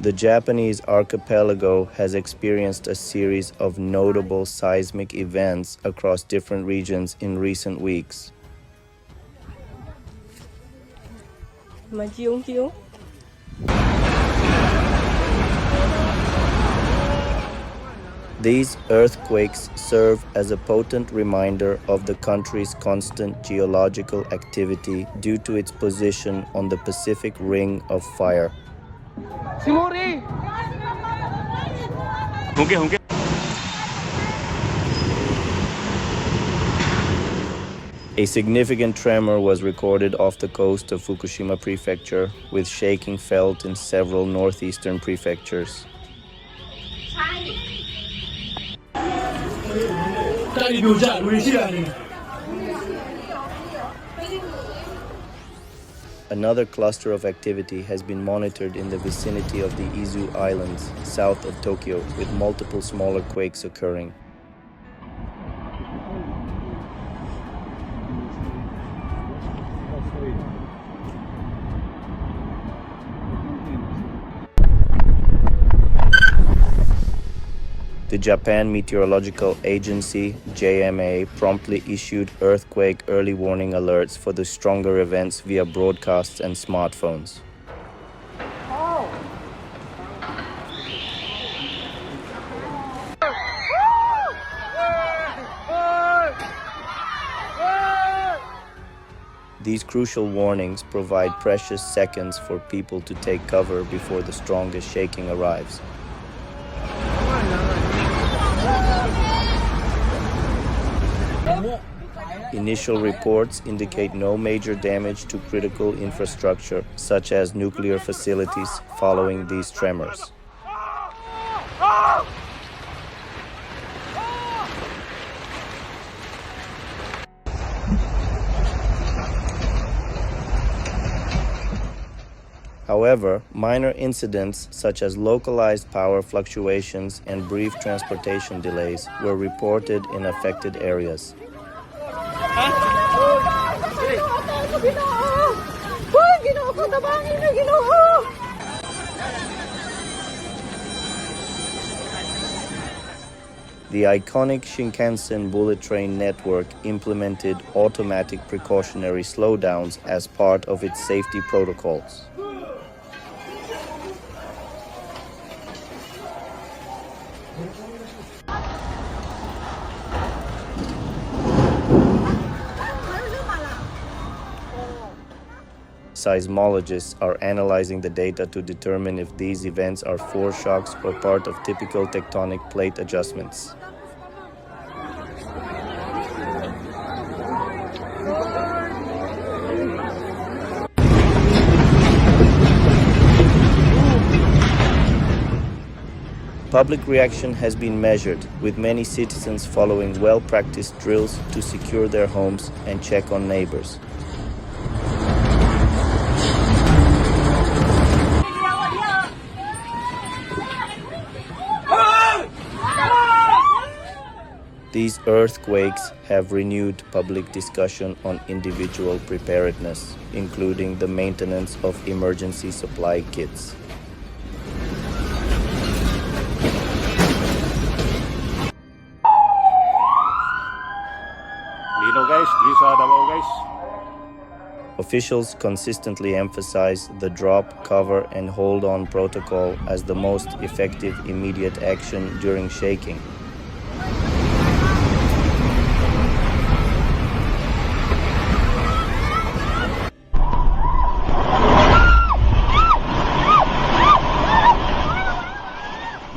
The Japanese archipelago has experienced a series of notable seismic events across different regions in recent weeks. These earthquakes serve as a potent reminder of the country's constant geological activity due to its position on the Pacific Ring of Fire. A significant tremor was recorded off the coast of Fukushima Prefecture, with shaking felt in several northeastern prefectures. Another cluster of activity has been monitored in the vicinity of the Izu Islands, south of Tokyo, with multiple smaller quakes occurring. The Japan Meteorological Agency, JMA, promptly issued earthquake early warning alerts for the stronger events via broadcasts and smartphones. These crucial warnings provide precious seconds for people to take cover before the strongest shaking arrives. Initial reports indicate no major damage to critical infrastructure, such as nuclear facilities, following these tremors. However, minor incidents such as localized power fluctuations and brief transportation delays were reported in affected areas. The iconic Shinkansen bullet train network implemented automatic precautionary slowdowns as part of its safety protocols. Seismologists are analyzing the data to determine if these events are foreshocks or part of typical tectonic plate adjustments. Public reaction has been measured, with many citizens following well-practiced drills to secure their homes and check on neighbors. These earthquakes have renewed public discussion on individual preparedness, including the maintenance of emergency supply kits. Officials consistently emphasize the drop, cover, and hold on protocol as the most effective immediate action during shaking.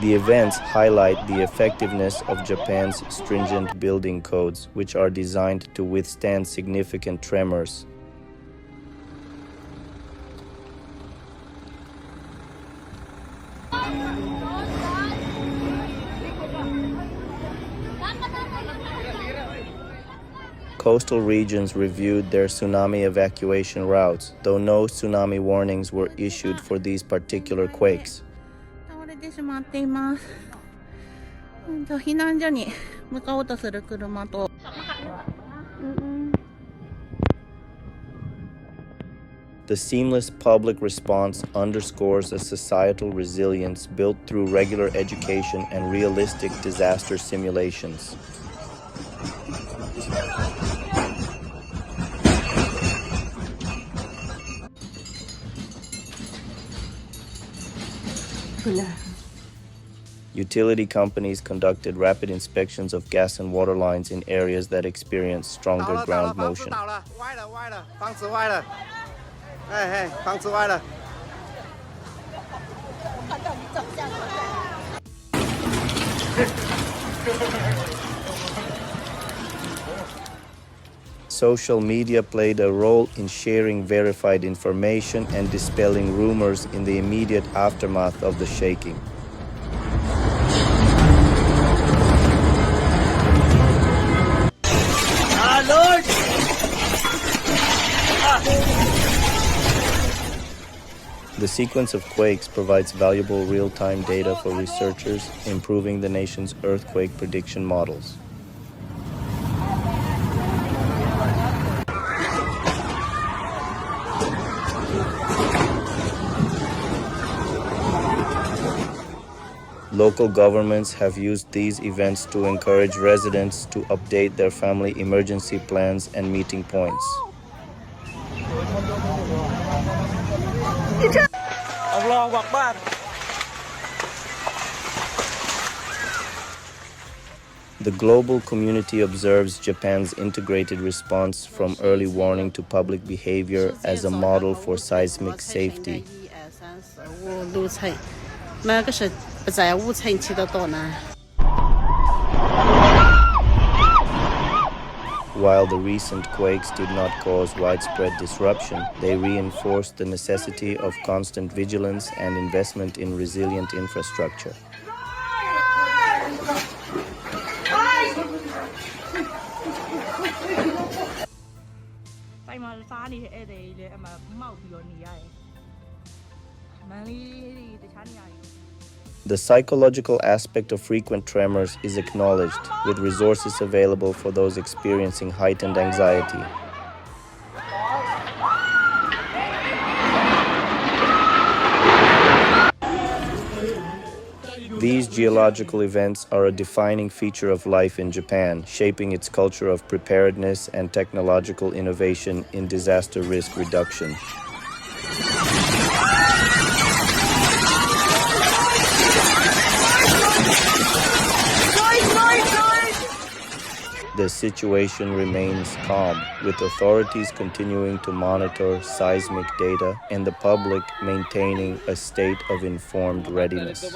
The events highlight the effectiveness of Japan's stringent building codes, which are designed to withstand significant tremors. Coastal regions reviewed their tsunami evacuation routes, though no tsunami warnings were issued for these particular quakes. てしまっています。避難所に向かおうとする車と。The seamless public response underscores a societal resilience built through regular education and realistic disaster simulations. Utility companies conducted rapid inspections of gas and water lines in areas that experienced stronger ground motion. Social media played a role in sharing verified information and dispelling rumors in the immediate aftermath of the shaking. The sequence of quakes provides valuable real-time data for researchers, improving the nation's earthquake prediction models. Local governments have used these events to encourage residents to update their family emergency plans and meeting points. The global community observes Japan's integrated response from early warning to public behavior as a model for seismic safety. While the recent quakes did not cause widespread disruption, they reinforced the necessity of constant vigilance and investment in resilient infrastructure. The psychological aspect of frequent tremors is acknowledged, with resources available for those experiencing heightened anxiety. These geological events are a defining feature of life in Japan, shaping its culture of preparedness and technological innovation in disaster risk reduction. The situation remains calm, with authorities continuing to monitor seismic data and the public maintaining a state of informed readiness.